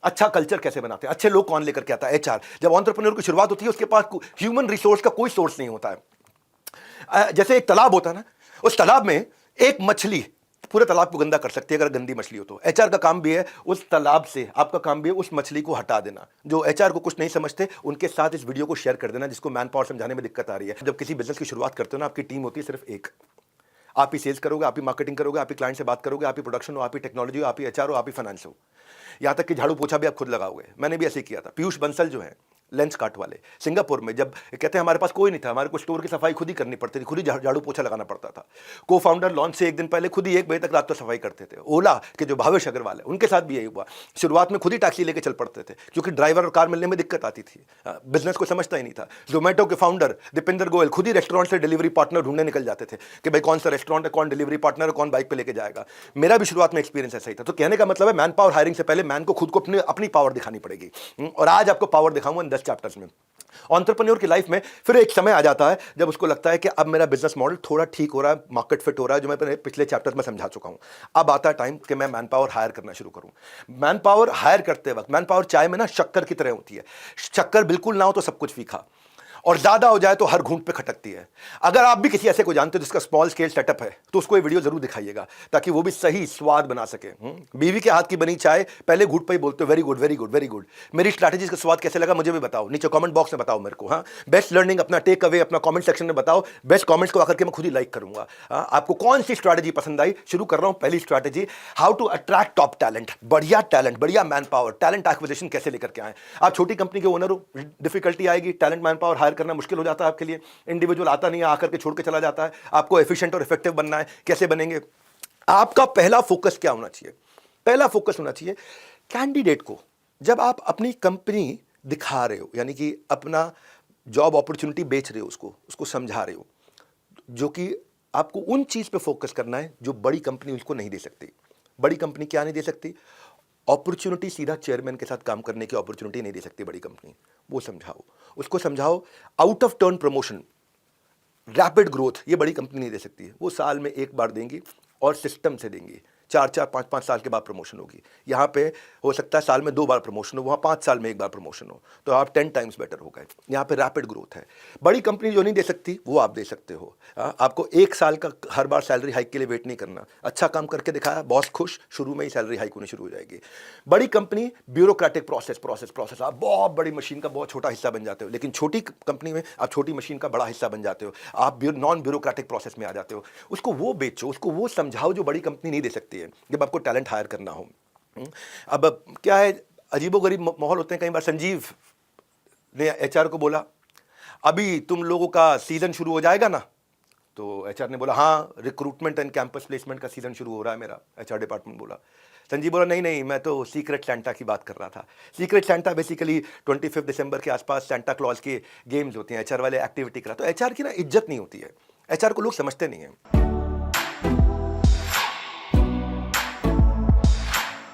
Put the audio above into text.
अच्छा कल्चर कैसे बनाते हैं, अच्छे लोग कौन लेकर के आता है, एचआर। जब एंटरप्रेन्योर की शुरुआत होती है उसके पास ह्यूमन रिसोर्स का कोई सोर्स नहीं होता है। जैसे एक तालाब होता है ना, उस तालाब में एक मछली पूरे तालाब को गंदा कर सकती है अगर गंदी मछली हो तो। एचआर का काम भी है उस तालाब से, आपका काम भी है उस मछली को हटा देना। जो एचआर को कुछ नहीं समझते उनके साथ इस वीडियो को शेयर कर देना जिसको मैन पावर समझाने में दिक्कत आ रही है। जब किसी बिजनेस की शुरुआत करते हो ना, आपकी टीम होती है सिर्फ एक। आप ही सेल्स करोगे, आप ही मार्केटिंग करोगे, आप ही क्लाइंट से बात करोगे, आप ही प्रोडक्शन हो, आप ही टेक्नोलॉजी हो, आप ही एचआर हो, आप ही फाइनेंस हो, यहां तक कि झाड़ू पोछा भी आप खुद लगाओगे। मैंने भी ऐसे ही किया था। पीयूष बंसल जो है लेंस कार्ट वाले, सिंगापुर में, जब कहते हैं हमारे पास कोई नहीं था, हमारे को स्टोर की सफाई खुद ही करनी पड़ती थी, खुद ही झाड़ू पोछा लगाना पड़ता था। को फाउंडर लॉन्च से एक दिन पहले खुद ही 1 बजे तक रात को सफाई करते थे। ओला के जो भावेश अग्रवाल है उनके साथ भी यही हुआ। शुरुआत में खुद ही टैक्सी लेके चल पड़ते थे क्योंकि ड्राइवर और कार मिलने में दिक्कत आती थी, बिजनेस को समझता ही नहीं था। जोमेटो के फाउंडर दीपेंद्र गोयल खुद ही रेस्टोरेंट से डिलीवरी पार्टनर ढूंढने निकल जाते थे कि भाई कौन सा रेस्टोरेंट है, कौन डिलीवरी पार्टनर है, कौन बाइक पे लेके जाएगा। मेरा भी शुरुआत में एक्सपीरियंस ऐसा ही था। तो कहने का मतलब है मैन पावर हायरिंग से पहले मैन को खुद को अपनी पावर दिखानी पड़ेगी। और आज आपको पावर दिखाऊंगा इन 10 चैप्टर्स में। एंटरप्रेन्योर की लाइफ में फिर एक समय आ जाता है जब उसको लगता है कि अब मेरा बिजनेस मॉडल थोड़ा ठीक हो रहा है, मार्केट फिट हो रहा है, जो मैं पिछले चैप्टर्स में समझा चुका हूं। अब आता है टाइम कि मैं मैन पावर हायर करना शुरू करूं। मैन पावर हायर करते वक्त, मैन पावर चाय में ना शक्कर की तरह होती है। शक्कर बिल्कुल ना हो तो सब कुछ फीका, और ज्यादा हो जाए तो हर घूंट पे खटकती है। अगर आप भी किसी ऐसे को जानते हो जिसका स्मॉल स्केल सेटअप है तो उसको ये वीडियो जरूर दिखाइएगा ताकि वो भी सही स्वाद बना सके। बीवी के हाथ की बनी चाय पहले घूंट पे ही बोलते हो very good very good very good. मेरी स्ट्रैटेजी का स्वाद कैसे लगा मुझे भी बताओ, नीचे कमेंट बॉक्स में बताओ मेरे को। हाँ, बेस्ट लर्निंग अपना टेक अवे अपना कमेंट सेक्शन में बताओ। बेस्ट कमेंट्स को आकर के मैं खुद ही लाइक करूंगा। आपको कौन सी स्ट्रैटेजी पसंद आई? शुरू कर रहा हूं पहली strategy, how to attract top talent. बढ़िया टैलेंट, बढ़िया मैन पावर, टैलेंट एक्विजिशन कैसे लेकर के आए। आप छोटी कंपनी के ओनर हो, डिफिकल्टी आएगी, टैलेंट मैन पावर हायर करना मुश्किल हो जाता है आपके लिए। इंडिविजुअल आता नहीं है, आकर के छोड़ के चला जाता है। आपको एफिशिएंट और इफेक्टिव बनना है, कैसे बनेंगे? आपका पहला फोकस क्या होना चाहिए? पहला फोकस होना चाहिए कैंडिडेट को। जब आप अपनी कंपनी दिखा रहे हो, यानी कि अपना जॉब अपॉर्चुनिटी बेच रहे हो, उसको समझा रहे हो, जो कि आपको उन चीज पे फोकस करना है जो बड़ी कंपनी उसको नहीं दे सकती। बड़ी कंपनी क्या नहीं दे सकती? अपॉर्चुनिटी, सीधा चेयरमैन के साथ काम करने की अपॉर्चुनिटी नहीं दे सकती बड़ी कंपनी। वो समझाओ, उसको समझाओ। Out of turn promotion, rapid growth, ये बड़ी कंपनी नहीं दे सकती है। वो साल में एक बार देंगी और सिस्टम से देंगी। 4-4, 5-5 साल के बाद प्रमोशन होगी। यहाँ पे हो सकता है साल में 2 बार प्रमोशन हो, वहाँ 5 साल में 1 बार प्रमोशन हो, तो आप 10 टाइम्स बेटर हो गए। यहाँ पे रैपिड ग्रोथ है। बड़ी कंपनी जो नहीं दे सकती वो आप दे सकते हो। आपको 1 साल का हर बार सैलरी हाइक के लिए वेट नहीं करना। अच्छा काम करके दिखाया, बॉस खुश, शुरू में ही सैलरी हाइक होनी शुरू हो जाएगी। बड़ी company bureaucratic process process process, आप बहुत बड़ी मशीन का बहुत छोटा हिस्सा बन जाते हो। लेकिन छोटी कंपनी में आप छोटी मशीन का बड़ा हिस्सा बन जाते हो। आप नॉन ब्यूरोक्रेटिक प्रोसेस में आ जाते हो। उसको वो बेचो, उसको वो समझाओ जो बड़ी कंपनी नहीं दे सकती है जब आपको टैलेंट हायर करना हो। अब क्या है, अजीबोगरीब माहौल होते हैं। कई बार संजीव ने एचआर को बोला अभी तुम लोगों का सीजन शुरू हो जाएगा ना, तो एचआर ने बोला हाँ, रिक्रूटमेंट एंड कैंपस प्लेसमेंट का सीजन शुरू हो रहा है मेरा। एचआर डिपार्टमेंट बोला, संजीव बोला नहीं नहीं, मैं तो सीक्रेट सैंटा की बात कर रहा था। सीक्रेट सैंटा बेसिकली 25 दिसंबर के आसपास सैंटा क्लॉज के गेम्स होते हैं, एचआर वाले एक्टिविटी करा। तो एचआर की ना इज्जत नहीं होती है, एचआर को लोग समझते नहीं है।